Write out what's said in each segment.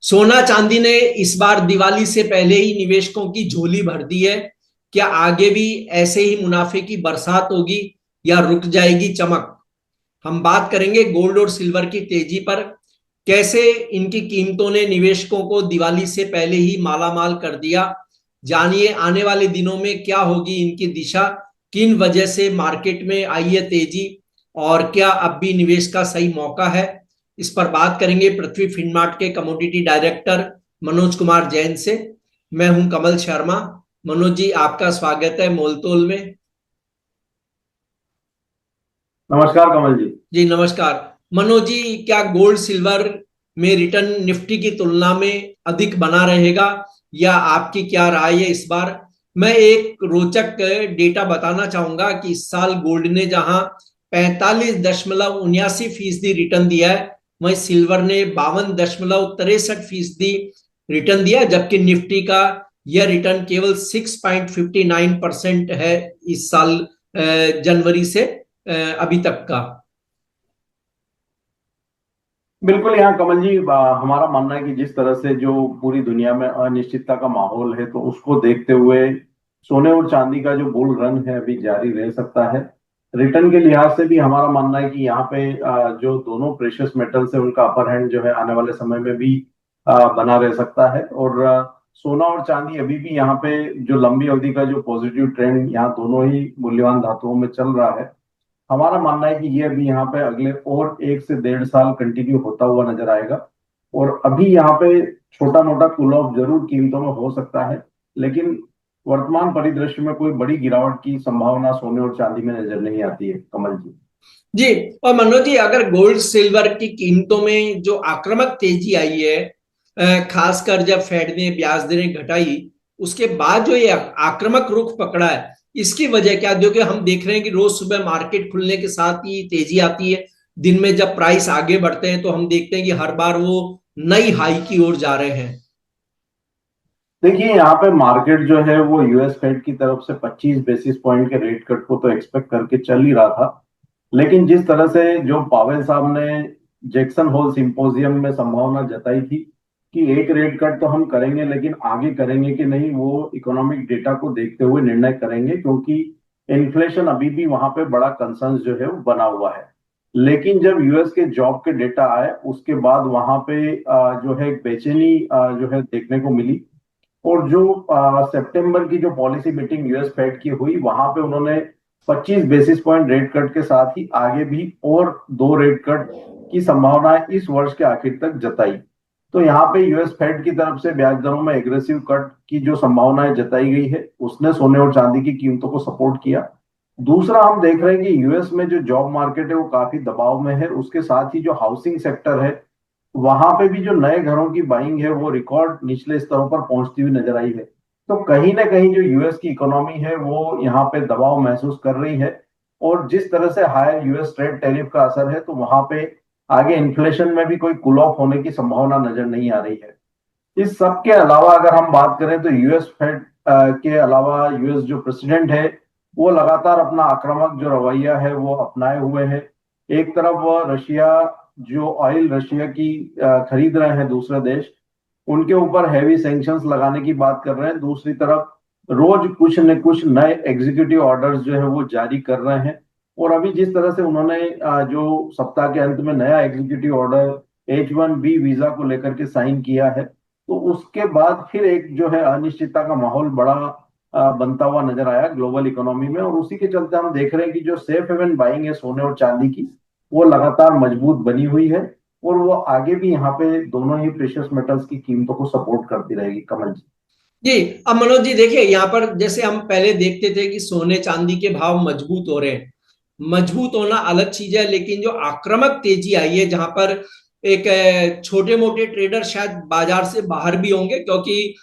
सोना चांदी ने इस बार दिवाली से पहले ही निवेशकों की झोली भर दी है। क्या आगे भी ऐसे ही मुनाफे की बरसात होगी या रुक जाएगी चमक? हम बात करेंगे गोल्ड और सिल्वर की तेजी पर। कैसे इनकी कीमतों ने निवेशकों को दिवाली से पहले ही मालामाल कर दिया। जानिए आने वाले दिनों में क्या होगी इनकी दिशा, किन वजह से मार्केट में आई है तेजी, और क्या अब भी निवेश का सही मौका है। इस पर बात करेंगे पृथ्वी फिनमार्ट के कमोडिटी डायरेक्टर मनोज कुमार जैन से। मैं हूं कमल शर्मा। मनोज जी, आपका स्वागत है मोलतोल में। नमस्कार कमल जी। जी नमस्कार। मनोज जी, क्या गोल्ड सिल्वर में रिटर्न निफ्टी की तुलना में अधिक बना रहेगा, या आपकी क्या राय है इस बार? मैं एक रोचक डेटा बताना चाहूंगा कि इस साल गोल्ड ने जहां 45.79% रिटर्न दिया है, वहीं सिल्वर ने 52.63% रिटर्न दिया, जबकि निफ्टी का यह रिटर्न केवल 6.59% है इस साल, जनवरी से अभी तक का। बिल्कुल यहाँ कमल जी, हमारा मानना है कि जिस तरह से जो पूरी दुनिया में अनिश्चितता का माहौल है तो उसको देखते हुए सोने और चांदी का जो बुल रन है अभी जारी रह सकता है। रिटर्न के लिहाज से भी हमारा मानना है कि यहाँ पे जो दोनों प्रेशियस मेटल्स है उनका अपर हैंड जो है आने वाले समय में भी बना रह सकता है। और सोना और चांदी अभी भी यहाँ पे जो लंबी अवधि का जो पॉजिटिव ट्रेंड यहाँ दोनों ही मूल्यवान धातुओं में चल रहा है, हमारा मानना है कि ये अभी यहाँ पे अगले और 1 से 1.5 साल कंटिन्यू होता हुआ नजर आएगा। और अभी यहाँ पे छोटा मोटा कूल ऑफ जरूर कीमतों में हो सकता है, लेकिन वर्तमान परिदृश्य में कोई बड़ी गिरावट की संभावना सोने और चांदी में नजर नहीं आती है कमल जी। जी, और मनोज जी, अगर गोल्ड सिल्वर की कीमतों में जो आक्रामक तेजी आई है, खासकर जब फेड ने ब्याज दरें घटाई, उसके बाद जो ये आक्रामक रुख पकड़ा है, इसकी वजह क्या? जो कि हम देख रहे हैं कि रोज सुबह मार्केट खुलने के साथ ही तेजी आती है। दिन में जब प्राइस आगे बढ़ते हैं तो हम देखते हैं कि हर बार वो नई हाई की ओर जा रहे हैं। देखिए यहाँ पे मार्केट जो है वो यूएस फेड की तरफ से 25 बेसिस पॉइंट के रेट कट को तो एक्सपेक्ट करके चल ही रहा था। लेकिन जिस तरह से जो पावेल साहब ने जैक्सन होल सिंपोजियम में संभावना जताई थी कि एक रेट कट तो हम करेंगे लेकिन आगे करेंगे कि नहीं वो इकोनॉमिक डेटा को देखते हुए निर्णय करेंगे, क्योंकि इन्फ्लेशन अभी भी वहां पे बड़ा कंसर्न जो है वो बना हुआ है। लेकिन जब यूएस के जॉब के डेटा आए उसके बाद वहां पे जो है एक बेचैनी जो है देखने को मिली। और जो सितंबर की जो पॉलिसी मीटिंग यूएस फेड की हुई वहां पे उन्होंने 25 बेसिस पॉइंट रेट कट के साथ ही आगे भी और 2 रेट कट की संभावना इस वर्ष के आखिर तक जताई। तो यहाँ पे यूएस फेड की तरफ से ब्याज दरों में एग्रेसिव कट की जो संभावनाएं जताई गई है उसने सोने और चांदी की कीमतों को सपोर्ट किया। दूसरा हम देख रहे हैं कि यूएस में जो जॉब मार्केट है वो काफी दबाव में है, उसके साथ ही जो हाउसिंग सेक्टर है वहां पे भी जो नए घरों की बाइंग है वो रिकॉर्ड निचले स्तरों पर पहुंचती हुई नजर आई है। तो कहीं ना कहीं जो यूएस की इकोनॉमी है वो यहाँ पे दबाव महसूस कर रही है। और जिस तरह से हायर यूएस ट्रेड टैरिफ का असर है तो वहां पे आगे इन्फ्लेशन में भी कोई कूल ऑफ होने की संभावना नजर नहीं आ रही है। इस सब के अलावा अगर हम बात करें तो यूएस फेड के अलावा यूएस जो प्रेसिडेंट है वो लगातार अपना आक्रामक जो रवैया है वो अपनाए हुए है। एक तरफ वह रशिया जो ऑयल रशिया की खरीद रहे हैं दूसरे देश, उनके ऊपर हैवी सैंक्शंस लगाने की बात कर रहे हैं। दूसरी तरफ रोज कुछ न कुछ नए एग्जीक्यूटिव ऑर्डर्स जो है वो जारी कर रहे हैं। और अभी जिस तरह से उन्होंने जो सप्ताह के अंत में नया एग्जीक्यूटिव ऑर्डर H1B वीजा को लेकर के साइन किया है, तो उसके बाद फिर एक जो है अनिश्चितता का माहौल बड़ा बनता हुआ नजर आया ग्लोबल इकोनॉमी में। और उसी के चलते हम देख रहे हैं कि जो सेफ हेवन बाइंग है सोने और चांदी की वो लगातार मजबूत बनी हुई है। और वो आगे भी यहाँ पे दोनों ही प्रेशियस मेटल्स की कीमतों को सपोर्ट करती रहेगी कमल जी। जी, अब मनोज जी देखिए, यहाँ पर जैसे हम पहले देखते थे कि सोने चांदी के भाव मजबूत हो रहे हैं। मजबूत होना अलग चीज है, लेकिन जो आक्रामक तेजी आई है, जहां पर एक छोटे मोटे ट्रेडर शायद बाजार से बाहर भी होंगे, क्योंकि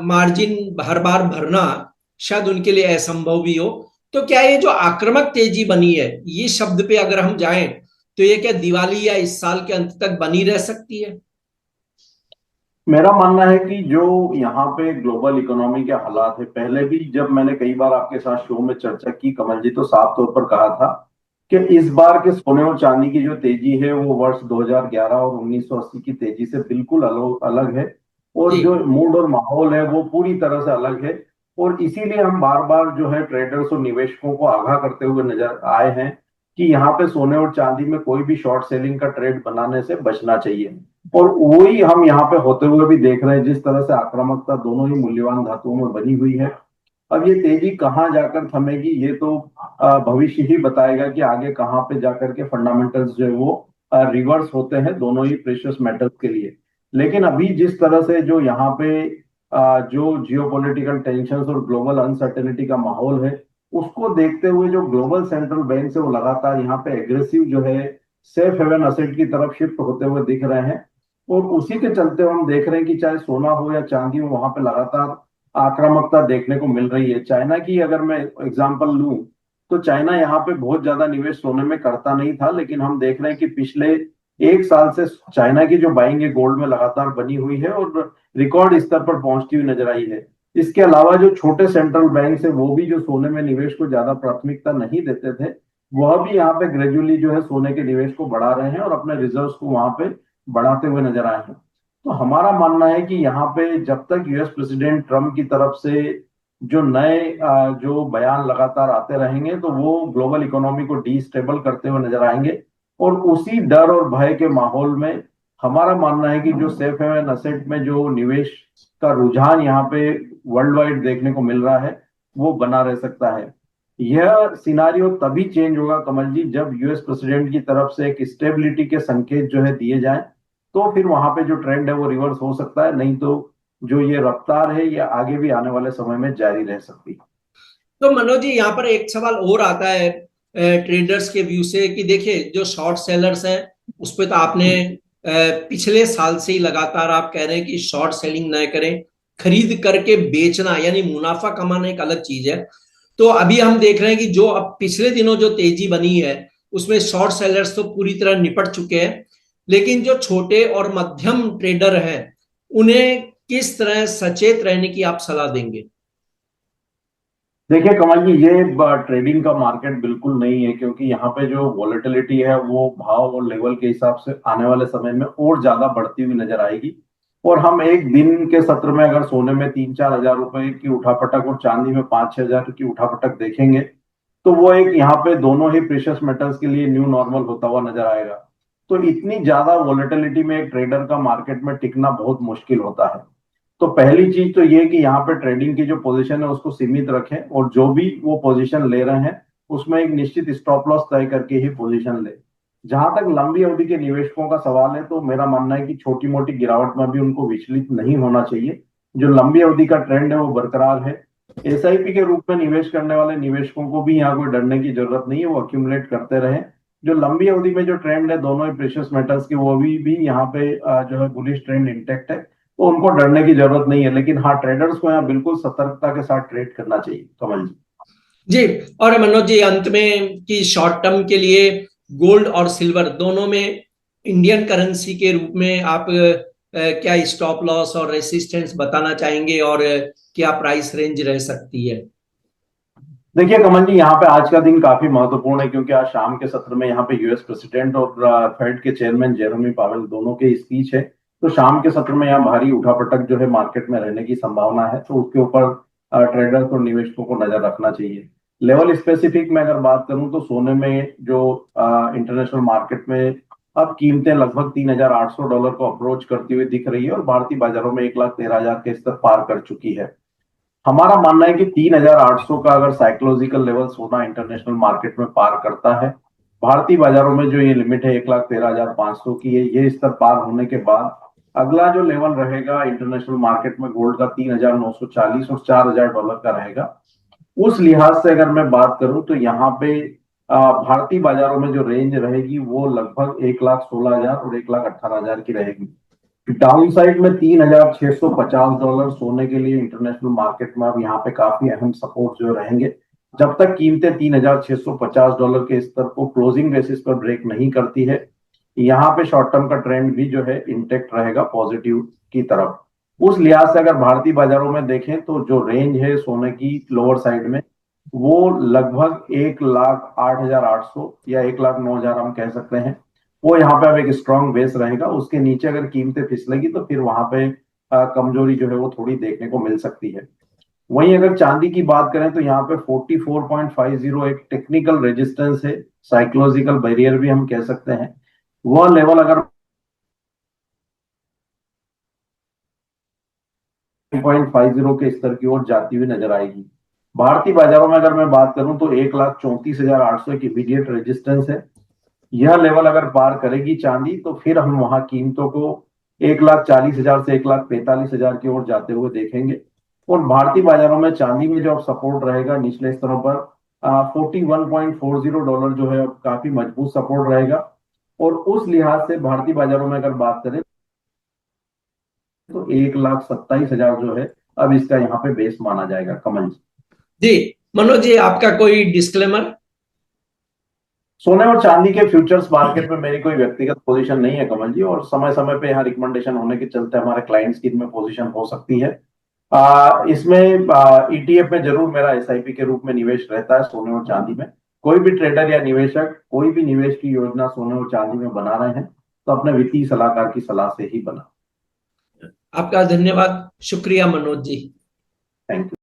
मार्जिन हर बार भरना शायद उनके लिए असंभव भी हो। तो क्या ये जो आक्रामक तेजी बनी है, ये शब्द पे अगर हम जाएं, तो ये क्या दिवाली या इस साल के अंत तक बनी रह सकती है? मेरा मानना है कि जो यहाँ पे ग्लोबल इकोनॉमी के हालात है, पहले भी जब मैंने कई बार आपके साथ शो में चर्चा की कमल जी तो साफ तौर पर कहा था कि इस बार के सोने और चांदी की जो तेजी है वो वर्ष 2011 और 1980 की तेजी से बिल्कुल अलग अलग है, और जो जी मूड और माहौल है वो पूरी तरह से अलग है। और इसीलिए हम बार बार जो है ट्रेडर्स और निवेशकों को आगाह करते हुए नजर आए हैं कि यहाँ पे सोने और चांदी में कोई भी शॉर्ट सेलिंग का ट्रेड बनाने से बचना चाहिए। और वही हम यहाँ पे होते हुए भी देख रहे हैं, जिस तरह से आक्रामकता दोनों ही मूल्यवान धातुओं में बनी हुई है। अब ये तेजी कहाँ जाकर थमेगी ये तो भविष्य ही बताएगा कि आगे कहाँ पे जाकर के फंडामेंटल्स जो है वो रिवर्स होते हैं दोनों ही प्रेशियस मेटल्स के लिए। लेकिन अभी जिस तरह से जो यहाँ पे जो जियोपॉलिटिकल टेंशंस और ग्लोबल अनसर्टेनिटी का माहौल है, उसको देखते हुए जो ग्लोबल सेंट्रल बैंक है वो लगातार यहाँ पे एग्रेसिव जो है सेफ हेवन असेट की तरफ शिफ्ट होते हुए दिख रहे हैं। और उसी के चलते हम देख रहे हैं कि चाहे सोना हो या चांदी हो, वहां पे लगातार आक्रामकता देखने को मिल रही है। चाइना की अगर मैं एग्जांपल लूं, तो चाइना यहाँ पे बहुत ज्यादा निवेश सोने में करता नहीं था, लेकिन हम देख रहे हैं कि पिछले एक साल से चाइना की जो बाइंग है गोल्ड में लगातार बनी हुई है और रिकॉर्ड स्तर पर पहुंचती हुई नजर आई है। इसके अलावा जो छोटे सेंट्रल बैंक है वो भी जो सोने में निवेश को ज्यादा प्राथमिकता नहीं देते थे, वह भी यहाँ पे ग्रेजुअली जो है सोने के निवेश को बढ़ा रहे हैं और अपने रिजर्व्स को वहां पे बढ़ाते हुए नजर आए हैं। तो हमारा मानना है कि यहाँ पे जब तक यूएस प्रेसिडेंट ट्रम्प की तरफ से जो नए जो बयान लगातार आते रहेंगे, तो वो ग्लोबल इकोनॉमी को डीस्टेबल करते हुए नजर आएंगे। और उसी डर और भय के माहौल में हमारा मानना है कि जो सेफ हेवन असेट में जो निवेश का रुझान यहाँ पे वर्ल्ड वाइड देखने को मिल रहा है, वो बना रह सकता है। यह सिनारियो तभी चेंज होगा कमल जी, जब यूएस प्रेसिडेंट की तरफ से एक स्टेबिलिटी के संकेत जो है दिए जाएं, तो फिर वहां पे जो ट्रेंड है वो रिवर्स हो सकता है। नहीं तो जो ये रफ्तार है ये आगे भी आने वाले समय में जारी रह सकती है। तो मनोज जी, यहाँ पर एक सवाल और आता है ट्रेडर्स के व्यू से कि देखिए जो शॉर्ट सेलर्स हैं उस पे तो आपने पिछले साल से ही लगातार आप कह रहे हैं कि शॉर्ट सेलिंग न करें, खरीद करके बेचना यानी मुनाफा कमाना एक अलग चीज है। तो अभी हम देख रहे हैं कि जो अब पिछले दिनों जो तेजी बनी है उसमें शॉर्ट सेलर्स तो पूरी तरह निपट चुके हैं, लेकिन जो छोटे और मध्यम ट्रेडर हैं उन्हें किस तरह सचेत रहने की आप सलाह देंगे? देखिए कमल जी, ये ट्रेडिंग का मार्केट बिल्कुल नहीं है, क्योंकि यहाँ पे जो वॉलेटिलिटी है वो भाव और लेवल के हिसाब से आने वाले समय में और ज्यादा बढ़ती हुई नजर आएगी। और हम एक दिन के सत्र में अगर सोने में 3-4 हजार रुपए की उठापटक और चांदी में 5-6 हजार की उठापटक देखेंगे, तो वो एक यहाँ पे दोनों ही प्रेशियस मेटल्स के लिए न्यू नॉर्मल होता हुआ नजर आएगा। तो इतनी ज्यादा वॉलेटिलिटी में एक ट्रेडर का मार्केट में टिकना बहुत मुश्किल होता है। तो पहली चीज तो ये कि यहाँ पे ट्रेडिंग की जो पोजीशन है उसको सीमित रखें, और जो भी वो पोजीशन ले रहे हैं उसमें एक निश्चित स्टॉप लॉस तय करके ही पोजीशन ले। जहां तक लंबी अवधि के निवेशकों का सवाल है, तो मेरा मानना है कि छोटी मोटी गिरावट में भी उनको विचलित नहीं होना चाहिए। जो लंबी अवधि का ट्रेंड है वो बरकरार है। एसआईपी के रूप में निवेश करने वाले निवेशकों को भी यहाँ कोई डरने की जरूरत नहीं है, वो अक्यूमुलेट करते रहे। जो लंबी अवधि में जो ट्रेंड है दोनों ही प्रेशियस मेटल्स की, वो भी यहाँ पे जो है बुलिश ट्रेंड इंटेक्ट है, तो उनको डरने की जरूरत नहीं है। लेकिन हाँ, ट्रेडर्स को यहाँ बिल्कुल सतर्कता के साथ ट्रेड करना चाहिए कमल जी। जी। और मनोज जी, अंत में कि शॉर्ट टर्म के लिए गोल्ड और सिल्वर दोनों में इंडियन करेंसी के रूप में आप क्या स्टॉप लॉस और रेसिस्टेंस बताना चाहेंगे, और क्या प्राइस रेंज रह सकती है? देखिए कमल जी, यहाँ पे आज का दिन काफी महत्वपूर्ण है, क्योंकि आज शाम के सत्र में यहाँ पे यूएस प्रेसिडेंट और फेड के चेयरमैन जेरोमी पावेल दोनों के स्पीच है। तो शाम के सत्र में यहाँ भारी उठापटक जो है मार्केट में रहने की संभावना है, तो उसके ऊपर ट्रेडर्स और निवेशकों को नजर रखना चाहिए। लेवल स्पेसिफिक में अगर बात करूं, तो सोने में जो इंटरनेशनल मार्केट में अब कीमतें लगभग $3,800 को अप्रोच करती हुई दिख रही है, और भारतीय बाजारों में 1,13,000 के स्तर पार कर चुकी है। हमारा मानना है कि 3,800 का अगर साइकोलॉजिकल लेवल सोना इंटरनेशनल मार्केट में पार करता है, भारतीय बाजारों में जो ये लिमिट है 1,13,500 की है, ये स्तर पार होने के बाद अगला जो लेवल रहेगा इंटरनेशनल मार्केट में गोल्ड का 3,940 और $4,000 का रहेगा। उस लिहाज से अगर मैं बात करूं, तो यहाँ पे भारतीय बाजारों में जो रेंज रहेगी वो लगभग 1,16,000 और 1,18,000 की रहेगी। डाउन साइड में $3,650 सोने के लिए इंटरनेशनल मार्केट में अब यहाँ पे काफी अहम सपोर्ट जो रहेंगे। जब तक कीमतें $3,650 के स्तर को क्लोजिंग बेसिस पर ब्रेक नहीं करती है, यहाँ पे शॉर्ट टर्म का ट्रेंड भी जो है इंटेक्ट रहेगा पॉजिटिव की तरफ। उस लिहाज से अगर भारतीय बाजारों में देखें, तो जो रेंज है सोने की लोअर साइड में वो लगभग 1,08,800 या 1,09,000 हम कह सकते हैं। वो यहाँ पे अब एक स्ट्रॉन्ग बेस रहेगा। उसके नीचे अगर कीमतें फिसलेगी तो फिर वहां पे कमजोरी जो है वो थोड़ी देखने को मिल सकती है। वहीं अगर चांदी की बात करें तो यहाँ पे 44.50 एक टेक्निकल रेजिस्टेंस है, साइकोलॉजिकल बैरियर भी हम कह सकते हैं। वह लेवल अगर 2.50 के स्तर की ओर जाती हुई नजर आएगी। भारतीय बाजारों में अगर मैं बात करूं तो 1,34,800 की इमीडिएट रेजिस्टेंस है। यह लेवल अगर पार करेगी चांदी तो फिर हम वहां कीमतों को 1,40,000 से 1,45,000 की ओर जाते हुए देखेंगे। और भारतीय बाजारों में चांदी में जो अब सपोर्ट रहेगा निचले स्तरों पर $41.40 जो है अब काफी मजबूत सपोर्ट रहेगा। और उस लिहाज से भारतीय बाजारों में अगर बात करें तो 1,27,000 जो है अब इसका यहाँ पे बेस माना जाएगा, कमल जी। जी मनोज जी, आपका कोई डिस्क्लेमर? सोने और चांदी के फ्यूचर्स मार्केट में मेरी कोई व्यक्तिगत पोजीशन नहीं है कमल जी, और समय समय पे यहाँ रिकमेंडेशन होने के चलते हमारे क्लाइंट्स की इनमें पोजीशन हो सकती है। इसमें ईटीएफ में जरूर मेरा एसआईपी के रूप में निवेश रहता है सोने और चांदी में। कोई भी ट्रेडर या निवेशक कोई भी निवेश की योजना सोने और चांदी में बना रहे हैं तो अपने वित्तीय सलाहकार की सलाह से ही बना। आपका धन्यवाद, शुक्रिया मनोज जी। Thank you.